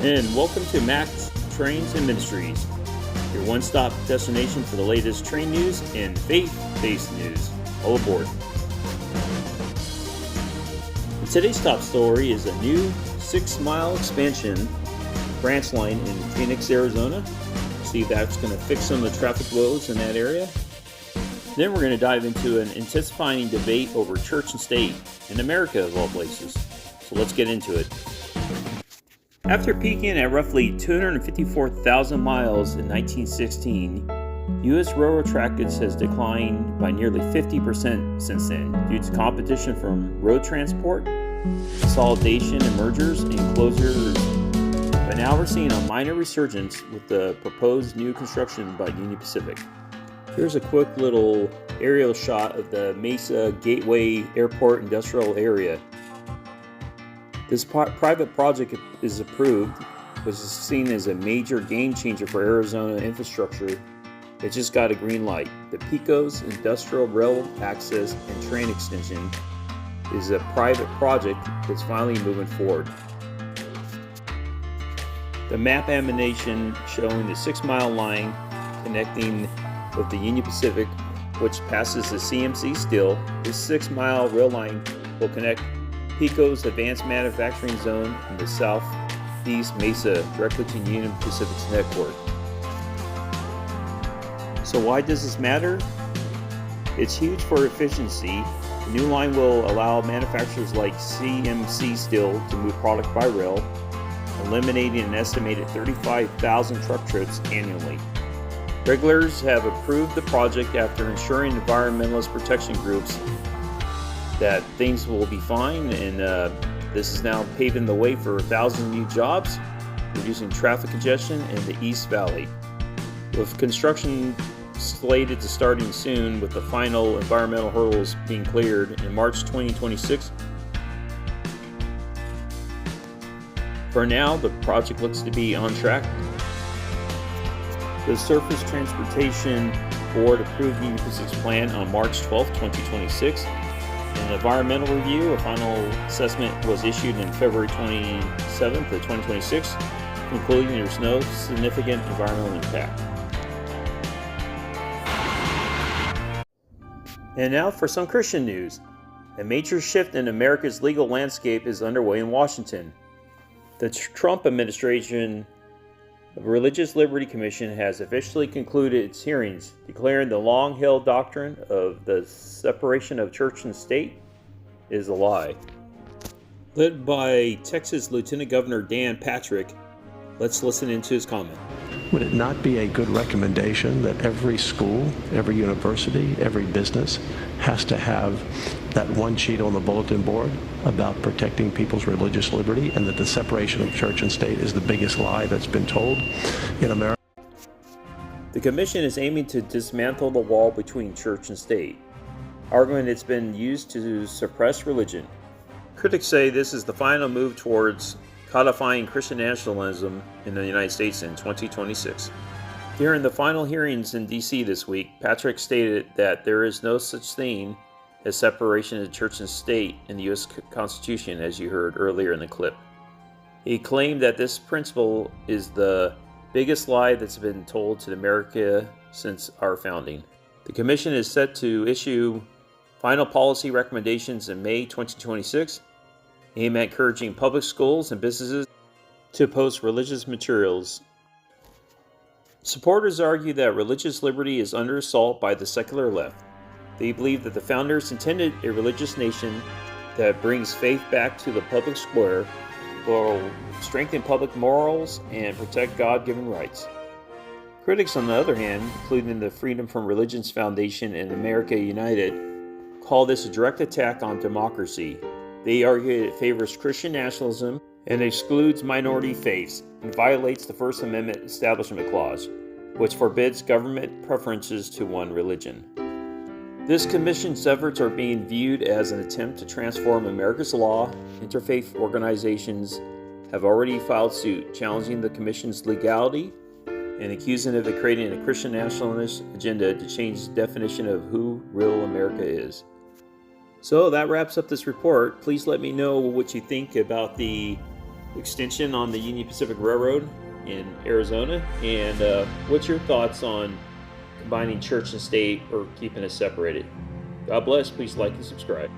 And welcome to Max Trains and Ministries, your one-stop destination for the latest train news and faith-based news. All aboard. And today's top story is a new 6-mile expansion branch line in Phoenix, Arizona. See if that's going to fix some of the traffic woes in that area. Then we're going to dive into an intensifying debate over church and state in America, of all places. So let's get into it. After peaking at roughly 254,000 miles in 1916, U.S. railroad trackage has declined by nearly 50% since then due to competition from road transport, consolidation and mergers, and closures. But now we're seeing a minor resurgence with the proposed new construction by Union Pacific. Here's a quick little aerial shot of the Mesa Gateway Airport industrial area. This private project is approved, which is seen as a major game changer for Arizona infrastructure. It just got a green light. The Pecos Industrial Rail Access and Train Extension is a private project that's finally moving forward. The map animation showing the 6-mile line connecting with the Union Pacific, which passes the CMC Steel. This 6-mile rail line will connect Pecos Advanced Manufacturing Zone in the southeast Mesa directly to Union Pacific's network. So why does this matter? It's huge for efficiency. The new line will allow manufacturers like CMC Steel to move product by rail, eliminating an estimated 35,000 truck trips annually. Regulators have approved the project after ensuring environmentalist protection groups that things will be fine, and this is now paving the way for 1,000 new jobs, reducing traffic congestion in the East Valley. With construction slated to starting soon, with the final environmental hurdles being cleared in March 2026. For now, the project looks to be on track. The Surface Transportation Board approved Union Pacific's plan on March 12, 2026. An environmental review, a final assessment was issued on February 27th of 2026, concluding there's no significant environmental impact. And now for some Christian news. A major shift in America's legal landscape is underway in Washington. The Trump administration Religious Liberty Commission has officially concluded its hearings, declaring the long-held doctrine of the separation of church and state is a lie. Led by Texas Lieutenant Governor Dan Patrick, let's listen into his comment. Would it not be a good recommendation that every school, every university, every business has to have that one sheet on the bulletin board about protecting people's religious liberty, and that the separation of church and state is the biggest lie that's been told in America? The commission is aiming to dismantle the wall between church and state, arguing it's been used to suppress religion. Critics say this is the final move towards codifying Christian nationalism in the United States in 2026. During the final hearings in D.C. this week, Patrick stated that there is no such thing as separation of church and state in the U.S. Constitution, as you heard earlier in the clip. He claimed that this principle is the biggest lie that's been told to America since our founding. The commission is set to issue final policy recommendations in May 2026, aimed at encouraging public schools and businesses to post religious materials. Supporters argue that religious liberty is under assault by the secular left. They believe that the founders intended a religious nation that brings faith back to the public square, will strengthen public morals, and protect God-given rights. Critics, on the other hand, including the Freedom from Religions Foundation and America United, call this a direct attack on democracy. They argue it favors Christian nationalism and excludes minority faiths and violates the First Amendment Establishment Clause, which forbids government preferences to one religion. This commission's efforts are being viewed as an attempt to transform America's law. Interfaith organizations have already filed suit challenging the commission's legality and accusing it of creating a Christian nationalist agenda to change the definition of who real America is. So that wraps up this report. Please let me know what you think about the extension on the Union Pacific Railroad in Arizona, and what's your thoughts on combining church and state or keeping it separated? God bless. Please like and subscribe.